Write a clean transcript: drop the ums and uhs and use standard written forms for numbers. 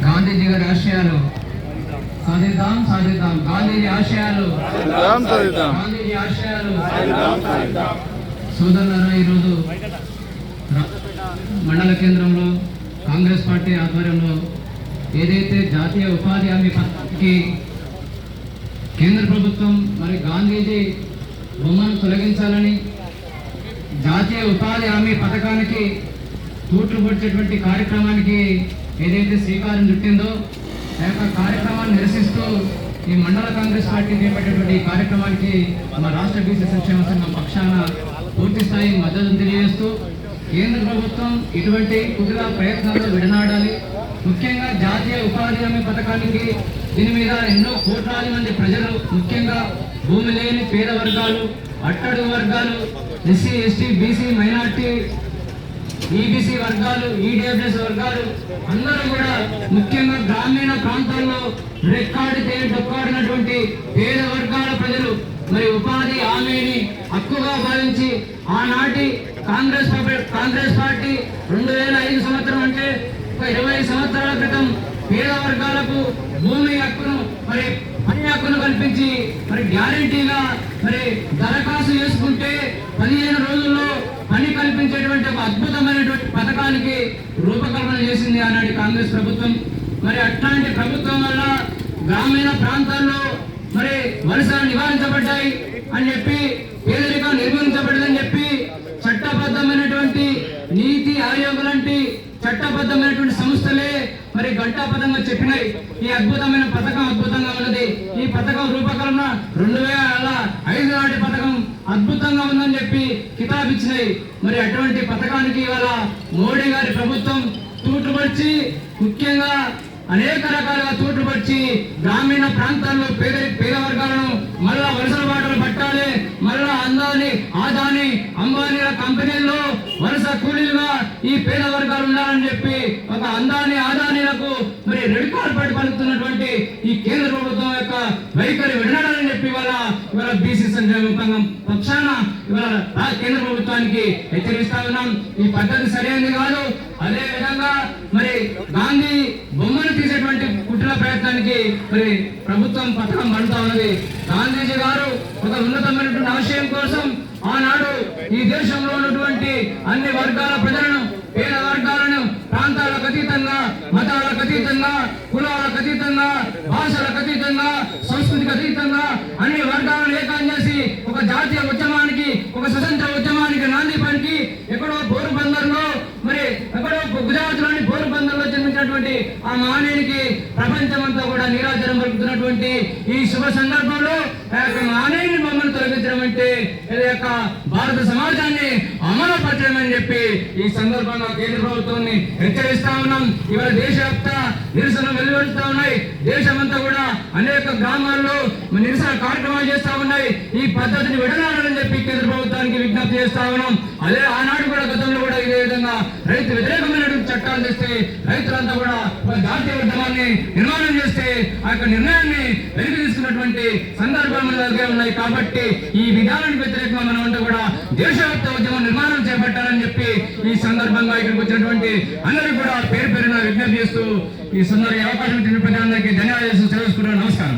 గాంధీజీ గారి ఆశయాలు సాధిద్దాం సాధిద్దాం, గాంధీజీ ఆశయాలు గాంధీజీ ఆశయాలు. సోదరులారా, ఈరోజు మండల కేంద్రంలో కాంగ్రెస్ పార్టీ ఆధ్వర్యంలో ఏదైతే జాతీయ ఉపాధి హామీ పథకానికి కేంద్ర ప్రభుత్వం మరి గాంధీజీ బొమ్మను తొలగించాలని జాతీయ ఉపాధి హామీ పథకానికి తూట్లు పొడిచేటువంటి కార్యక్రమానికి ఏదైతే శ్రీకారం చుట్టిందో ఆ యొక్క కార్యక్రమాన్ని నిరసిస్తూ ఈ మండల కాంగ్రెస్ పార్టీ చేపట్టేటువంటి కార్యక్రమానికి మా రాష్ట్ర బీసీ సంక్షేమ సంఘం పక్షాన పూర్తి స్థాయి మద్దతు తెలియజేస్తూ కేంద్ర ప్రభుత్వం ఇటువంటి కుదిర ప్రయత్నాలు విడనాడాలి. ముఖ్యంగా జాతీయ ఉపాధి హామీ పథకానికి దీని మీద ఎన్నో కోట్లాది మంది ప్రజలు, ముఖ్యంగా భూమి లేని పేద వర్గాలు, అట్టడుగు వర్గాలు, SC ST BC minority EBC వర్గాలు, ఈడబ్ల్యూఎస్ వర్గాలు అందరూ కూడా ముఖ్యంగా గ్రామీణ ప్రాంతాల్లో రెక్కాడితే డొక్కాడినటువంటి పేద వర్గాల ప్రజలు మరి ఉపాధి హామీని హక్కుగా భావించి ఆనాటి కాంగ్రెస్ పార్టీ 2005 సంవత్సరం అంటే ఒక 20 సంవత్సరాల క్రితం పేద వర్గాలకు భూమి హక్కును మరి పని హక్కును కల్పించి మరి గ్యారంటీగా మరి దరఖాస్తు చేసుకుంటే 15 రోజుల్లో పని కల్పించేటువంటి ఒక అద్భుతమైనటువంటి పథకానికి రూపకల్పన చేసింది ఆనాటి కాంగ్రెస్ ప్రభుత్వం. మరి అట్లాంటి ప్రభుత్వం వల్ల గ్రామీణ ప్రాంతాల్లో మరి వలసలు నివారించబడ్డాయి అని చెప్పి, పేదరికం నిర్మూలించబడ్డదని చెప్పి చట్టబద్ధమైనటువంటి నీతి ఆయోగ్ లాంటి చట్టబద్ధమైనటువంటి సంస్థలే మరి ఘంటాపథంగా చెప్పినాయి ఈ అద్భుతమైన పథకం అద్భుతంగా ఉన్నది, ఈ పథకం రూపకల్పన 2005 నాటి పథకం అద్భుతంగా ఉందని చెప్పి కితాబిచ్చినాయి. మరి అటువంటి పథకానికి ఇవాళ మోడీ గారి ప్రభుత్వం తూటుపడిచి, ముఖ్యంగా అనేక రకాలుగా తూటుపడిచి గ్రామీణ ప్రాంతాల్లో పేద వర్గాలను మళ్ళా వలసల బాటలు పట్టాలి, మళ్ళా ఆదాని అంబానీల కంపెనీల్లో వలస కూలీలుగా ఈ పేద వర్గాలు ఉండాలని చెప్పి ఒక ఆదానీలకు మరి రెడ్ కార్పెట్ పలుకుతున్నటువంటి ఈ కేంద్ర ప్రభుత్వం యొక్క వైఖరి విడనాడాలని చెప్పి ఇవాళ బీసీ సంక్షేమ సంఘం పక్షాన ఇవాళ కేంద్ర ప్రభుత్వానికి హెచ్చరిస్తా ఉన్నాం. ఈ పద్ధతి సరైనది కాదు. అదే విధంగా మరి గాంధీ బొమ్మను తీసేటువంటి కుట్ర ప్రయత్నానికి మరి ప్రభుత్వం పథకం పడుతూ ఉన్నది. గాంధీజీ గారు ఒక ఉన్నతమైనటువంటి ఆశయం కోసం ఆనాడు ఈ దేశంలో ఉన్నటువంటి అన్ని వర్గాల ప్రజలను, పేద వర్గాలను ప్రాంతాలకు అతీతంగా, మతాలకు అతీతంగా, కులాలకు అతీతంగా, భాషలకు అతీతంగా, సంస్కృతికి అతీతంగా అన్ని వర్గాలను ఏకం చేసి ఒక జాతీయ ఉద్యమానికి, ఒక స్వతంత్ర ఉద్యమానికి నాంది పలికి ఎక్కడో పోరుబందర్లో మరి ఎక్కడో గుజరాత్ లోని పోరుబందర్లో జన్మించినటువంటి ఆ మహనీయునికి ప్రపంచమంతా కూడా నీరాజనం పలుకుతున్నటువంటి ఈ శుభ సందర్భంలో మహనీయుని బొమ్మను తొలగించడం అంటే భారత సమాజాన్ని అమలుపరచడం అని చెప్పి ఈ సందర్భంగా కేంద్ర ప్రభుత్వాన్ని హెచ్చరిస్తా ఉన్నాం. ఇవాళ దేశవ్యాప్త నిరసన వెలువడుతూ ఉన్నాయి. దేశమంతా కూడా అనేక గ్రామాల్లో నిరసన కార్యక్రమాలు చేస్తా ఉన్నాయి. ఈ పద్ధతిని విడనాడాలని చెప్పి కేంద్ర ప్రభుత్వానికి విజ్ఞప్తి చేస్తా ఉన్నాం. అదే ఆనాడు కూడా గతంలో కూడా ఇదే విధంగా రైతు వ్యతిరేకమైనటువంటి చట్టాలు చేస్తే రైతులంతా కూడా ఒక జాతీయ ఉద్యమాన్ని నిర్మాణం చేస్తే ఆ యొక్క నిర్ణయాన్ని వెనక్కి తీసుకున్నటువంటి సందర్భాలు మన దగ్గర ఉన్నాయి. కాబట్టి ఈ విధానానికి వ్యతిరేకంగా మనం అంతా కూడా దేశవ్యాప్త ఉద్యమం నిర్మాణం చేపట్టాలని చెప్పి ఈ సందర్భంగా ఇక్కడికి వచ్చినటువంటి అందరికీ కూడా పేరు పేరున విజ్ఞప్తి చేస్తూ ఈ సందర్భంగా అవకాశం ఇచ్చిన ప్రజలందరికీ ధన్యవాదాలు తెలుసుకుంటున్నాను. నమస్కారం.